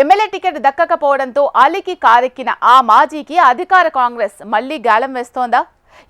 MLA ticket దక్కకపోవడంతో అలికి కారెక్కిన ఆ మాజీకి అధికార కాంగ్రెస్ మళ్లీ గాలం వేస్తోందా?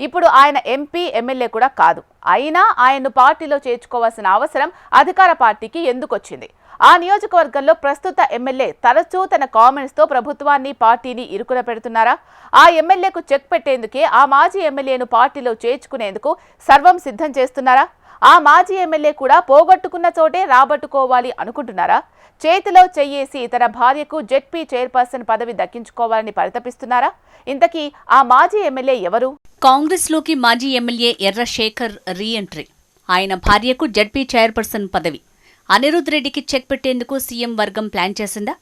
ఇప్పుడు ఆయన ఎంపీ ఎమ్మెల్యే కూడా కాదు. అయినా ఆయన్ను పార్టీలో చేర్చుకోవాల్సిన అవసరం అధికార పార్టీకి ఎందుకొచ్చింది? ఆ నియోజకవర్గంలో ప్రస్తుత ఎమ్మెల్యే తరచూ తన కామెంట్స్తో ప్రభుత్వాన్ని పార్టీని ఇరుకున పెడుతున్నారా? ఆ ఎమ్మెల్యేకు చెక్ పెట్టేందుకే ఆ మాజీ ఎమ్మెల్యేను పార్టీలో చేర్చుకునేందుకు సర్వం సిద్ధం చేస్తున్నారా? ఆ మాజీ ఎమ్మెల్యే కూడా పోగొట్టుకున్న చోటే రాబట్టుకోవాలి అనుకుంటున్నారా? చేతిలో చెయ్యేసి తన భార్యకు జెడ్పీ చైర్పర్సన్ పదవి దక్కించుకోవాలని పరితపిస్తున్నారా? ఇంతకీ ఆ మాజీ ఎమ్మెల్యే ఎవరు? కాంగ్రెస్లోకి మాజీ ఎమ్మెల్యే ఎర్ర శేఖర్ రీ ఎంట్రీ. ఆయన భార్యకు జెడ్పీ చైర్పర్సన్ పదవి. అనిరుద్ రెడ్డికి చెక్ పెట్టేందుకు సీఎం వర్గం ప్లాన్ చేసిందా?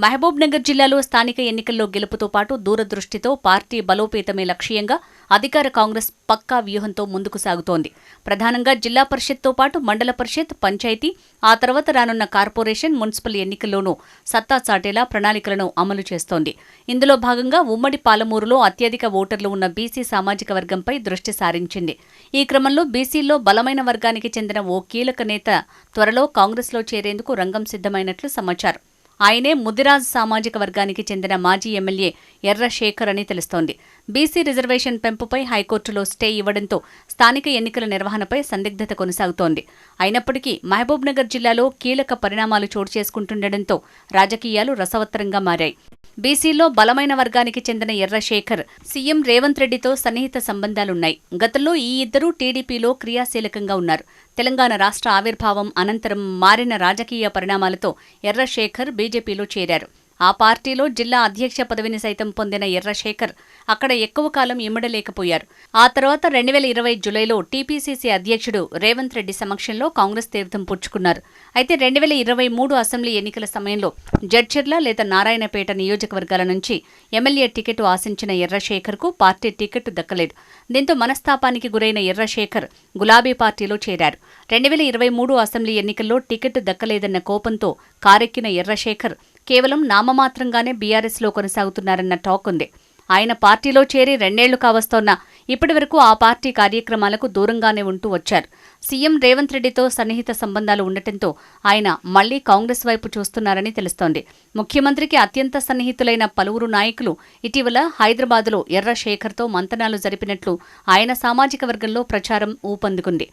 మహబూబ్నగర్ జిల్లాలో స్థానిక ఎన్నికల్లో గెలుపుతో పాటు దూరదృష్టితో పార్టీ బలోపేతమే లక్ష్యంగా అధికార కాంగ్రెస్ పక్కా వ్యూహంతో ముందుకు సాగుతోంది. ప్రధానంగా జిల్లా పరిషత్తో పాటు మండల పరిషత్, పంచాయతీ, ఆ తర్వాత రానున్న కార్పొరేషన్, మున్సిపల్ ఎన్నికల్లోనూ సత్తా చాటేలా ప్రణాళికలను అమలు చేస్తోంది. ఇందులో భాగంగా ఉమ్మడి పాలమూరులో అత్యధిక ఓటర్లు ఉన్న బీసీ సామాజిక వర్గంపై దృష్టి సారించింది. ఈ క్రమంలో బీసీల్లో బలమైన వర్గానికి చెందిన ఓ కీలక నేత త్వరలో కాంగ్రెస్లో చేరేందుకు రంగం సిద్ధమైనట్లు సమాచారం. ఆయనే ముదిరాజ్ సామాజిక వర్గానికి చెందిన మాజీ ఎమ్మెల్యే ఎర్ర శేఖర్ అని తెలుస్తోంది. బీసీ రిజర్వేషన్ పెంపుపై హైకోర్టులో స్టే ఇవ్వడంతో స్థానిక ఎన్నికల నిర్వహణపై సందిగ్ధత కొనసాగుతోంది. అయినప్పటికీ మహబూబ్నగర్ జిల్లాలో కీలక పరిణామాలు చోటు చేసుకుంటుండటంతో రాజకీయాలు రసవత్తరంగా మారాయి. బీసీలో బలమైన వర్గానికి చెందిన ఎర్ర శేఖర్ సీఎం రేవంత్ రెడ్డితో సన్నిహిత సంబంధాలున్నాయి. గతంలో ఈ ఇద్దరూ టీడీపీలో క్రియాశీలకంగా ఉన్నారు. తెలంగాణ రాష్ట్ర ఆవిర్భావం అనంతరం మారిన రాజకీయ పరిణామాలతో ఎర్ర శేఖర్ బీజేపీలో చేరారు. ఆ పార్టీలో జిల్లా అధ్యక్ష పదవిని సైతం పొందిన ఎర్ర శేఖర్ అక్కడ ఎక్కువ కాలం ఇమ్మడలేకపోయారు. ఆ తర్వాత 2020 జులైలో టీపీసీసీ అధ్యక్షుడు రేవంత్ రెడ్డి సమక్షంలో కాంగ్రెస్ తీర్థం పుచ్చుకున్నారు. అయితే 2023 అసెంబ్లీ ఎన్నికల సమయంలో జడ్చర్ల లేదా నారాయణపేట నియోజకవర్గాల నుంచి ఎమ్మెల్యే టికెట్ ఆశించిన ఎర్ర శేఖర్కు పార్టీ టికెట్ దక్కలేదు. దీంతో మనస్తాపానికి గురైన ఎర్ర శేఖర్ గులాబీ పార్టీలో చేరారు. 2023 అసెంబ్లీ ఎన్నికల్లో టికెట్ దక్కలేదన్న కోపంతో కారెక్కిన ఎర్ర శేఖర్ కేవలం నామమాత్రంగానే బీఆర్ఎస్లో కొనసాగుతున్నారన్న టాక్ ఉంది. ఆయన పార్టీలో చేరి 2 ఏళ్లు కావస్తోన్నా ఇప్పటివరకు ఆ పార్టీ కార్యక్రమాలకు దూరంగానే ఉంటూ వచ్చారు. సీఎం రేవంత్ రెడ్డితో సన్నిహిత సంబంధాలు ఉండటంతో ఆయన మళ్లీ కాంగ్రెస్ వైపు చూస్తున్నారని తెలుస్తోంది. ముఖ్యమంత్రికి అత్యంత సన్నిహితులైన పలువురు నాయకులు ఇటీవల హైదరాబాదులో ఎర్ర శేఖర్తో మంతనాలు జరిపినట్లు ఆయన సామాజిక వర్గంలో ప్రచారం ఊపందుకుంది.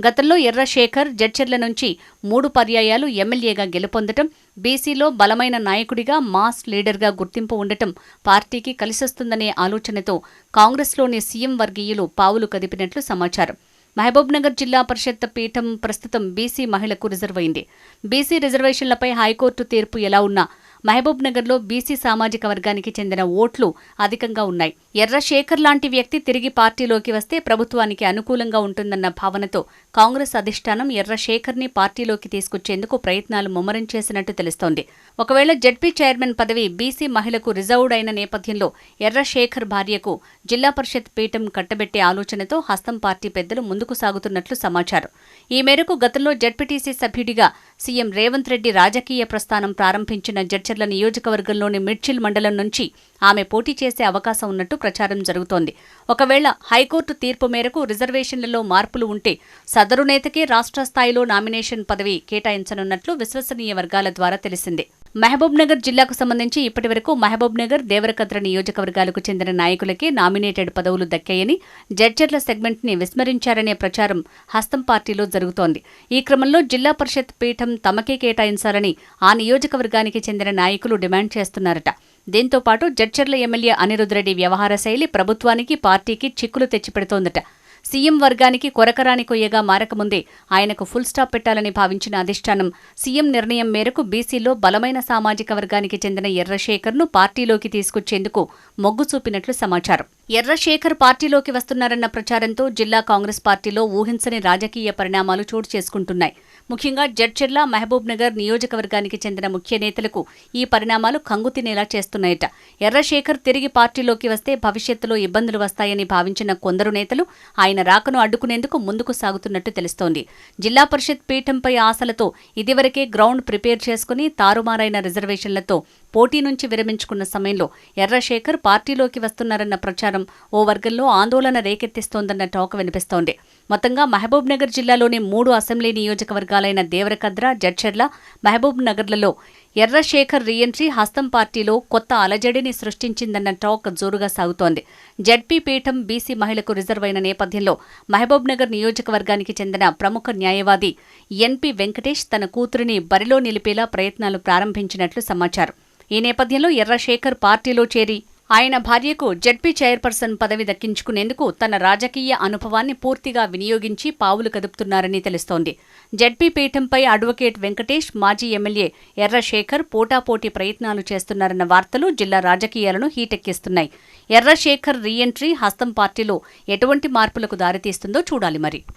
గతంలో ఎర్ర శేఖర్ జడ్చర్ల నుంచి 3 పర్యాయాలు ఎమ్మెల్యేగా గెలుపొందటం, బీసీలో బలమైన నాయకుడిగా, మాస్ లీడర్గా గుర్తింపు ఉండటం పార్టీకి కలిసొస్తుందనే ఆలోచనతో కాంగ్రెస్లోని సీఎం వర్గీయులు పావులు కదిపినట్లు సమాచారం. మహబూబ్నగర్ జిల్లా పరిషత్ పీఠం ప్రస్తుతం బీసీ మహిళకు రిజర్వ్ అయింది. బీసీ రిజర్వేషన్లపై హైకోర్టు తీర్పు ఎలా ఉన్నా మహబూబ్నగర్లో బీసీ సామాజిక వర్గానికి చెందిన ఓట్లు అధికంగా ఉన్నాయి. ఎర్ర శేఖర్ లాంటి వ్యక్తి తిరిగి పార్టీలోకి వస్తే ప్రభుత్వానికి అనుకూలంగా ఉంటుందన్న భావనతో కాంగ్రెస్ అధిష్టానం ఎర్ర శేఖర్ని పార్టీలోకి తీసుకొచ్చేందుకు ప్రయత్నాలు ముమ్మరం చేసినట్టు తెలుస్తోంది. ఒకవేళ జెడ్పీ చైర్మన్ పదవి బీసీ మహిళకు రిజర్వ్డ్ అయిన నేపథ్యంలో ఎర్ర శేఖర్ భార్యకు జిల్లా పరిషత్ పీఠం కట్టబెట్టే ఆలోచనతో హస్తం పార్టీ పెద్దలు ముందుకు సాగుతున్నట్లు సమాచారం. ఈ మేరకు గతంలో జెడ్పీటీసీ సభ్యుడిగా సీఎం రేవంత్ రెడ్డి రాజకీయ ప్రస్థానం ప్రారంభించిన జడ్చర్ల నియోజకవర్గంలోని మిడ్చిల్ మండలం నుంచి ఆమె పోటీ చేసే అవకాశం ఉన్నట్టు ప్రచారం జరుగుతోంది. ఒకవేళ హైకోర్టు తీర్పు మేరకు రిజర్వేషన్లలో మార్పులు ఉంటే సదరు నేతకే రాష్ట్ర స్థాయిలో నామినేషన్ పదవి కేటాయించనున్నట్లు విశ్వసనీయ వర్గాల ద్వారా తెలిసింది. మహబూబ్నగర్ జిల్లాకు సంబంధించి ఇప్పటివరకు మహబూబ్నగర్, దేవరకద్ర నియోజకవర్గాలకు చెందిన నాయకులకే నామినేటెడ్ పదవులు దక్కాయని, జడ్చర్ల సెగ్మెంట్ని విస్మరించారనే ప్రచారం హస్తం పార్టీలో జరుగుతోంది. ఈ క్రమంలో జిల్లా పరిషత్ పీఠం తమకే కేటాయించాలని ఆ నియోజకవర్గానికి చెందిన నాయకులు డిమాండ్ చేస్తున్నారట. దీంతో పాటు జడ్చర్ల ఎమ్మెల్యే అనిరుద్ రెడ్డి వ్యవహార శైలి ప్రభుత్వానికి, పార్టీకి చిక్కులు తెచ్చిపెడుతోందట. సీఎం వర్గానికి కొరకరాని కొయ్యగా మారకముందే ఆయనకు ఫుల్ స్టాప్ పెట్టాలని భావించిన అధిష్టానం సీఎం నిర్ణయం మేరకు బీసీలో బలమైన సామాజిక వర్గానికి చెందిన ఎర్ర శేఖర్ను పార్టీలోకి తీసుకొచ్చేందుకు మొగ్గు చూపినట్లు సమాచారం. ఎర్ర శేఖర్ పార్టీలోకి వస్తున్నారన్న ప్రచారంతో జిల్లా కాంగ్రెస్ పార్టీలో ఊహించని రాజకీయ పరిణామాలు చోటు చేసుకుంటున్నాయి. ముఖ్యంగా జడ్చర్ల, మహబూబ్నగర్ నియోజకవర్గానికి చెందిన ముఖ్య నేతలకు ఈ పరిణామాలు కంగుతినేలా చేస్తున్నాయట. ఎర్ర శేఖర్ తిరిగి పార్టీలోకి వస్తే భవిష్యత్తులో ఇబ్బందులు వస్తాయని భావించిన కొందరు నేతలు ఆయన రాకను అడ్డుకునేందుకు ముందుకు సాగుతున్నట్టు తెలుస్తోంది. జిల్లా పరిషత్ పీఠంపై ఆశలతో ఇదివరకే గ్రౌండ్ ప్రిపేర్ చేసుకుని తారుమారైన రిజర్వేషన్లతో పోటీ నుంచి విరమించుకున్న సమయంలో ఎర్ర శేఖర్ పార్టీలోకి వస్తున్నారన్న ప్రచారం ఓ వర్గంలో ఆందోళన రేకెత్తిస్తోందన్న టాక్ వినిపిస్తోంది. మొత్తంగా మహబూబ్ నగర్ జిల్లాలోని 3 అసెంబ్లీ నియోజకవర్గాలైన దేవరకద్ర, జడ్చర్ల, మహబూబ్ నగర్లలో ఎర్రశేఖర్ రీఎంట్రీ హస్తం పార్టీలో కొత్త అలజడిని సృష్టించిందన్న టాక్ జోరుగా సాగుతోంది. జడ్పీ పీఠం బీసీ మహిళకు రిజర్వ్ అయిన నేపథ్యంలో మహబూబ్ నగర్ నియోజకవర్గానికి చెందిన ప్రముఖ న్యాయవాది ఎన్పి వెంకటేష్ తన కూతురిని బరిలో నిలిపేలా ప్రయత్నాలు ప్రారంభించినట్లు సమాచారం. ఈ నేపథ్యంలో ఎర్రశేఖర్ పార్టీలో చేరి ఆయన భార్యకు జడ్పీ చైర్పర్సన్ పదవి దక్కించుకునేందుకు తన రాజకీయ అనుభవాన్ని పూర్తిగా వినియోగించి పావులు కదుపుతున్నారని తెలుస్తోంది. జడ్పీ పీఠంపై అడ్వకేట్ వెంకటేష్, మాజీ ఎమ్మెల్యే ఎర్రశేఖర్ పోటాపోటీ ప్రయత్నాలు చేస్తున్నారన్న వార్తలు జిల్లా రాజకీయాలను హీటెక్కిస్తున్నాయి. ఎర్రశేఖర్ రీఎంట్రీ హస్తం పార్టీలో ఎటువంటి మార్పులకు దారితీస్తుందో చూడాలి మరి.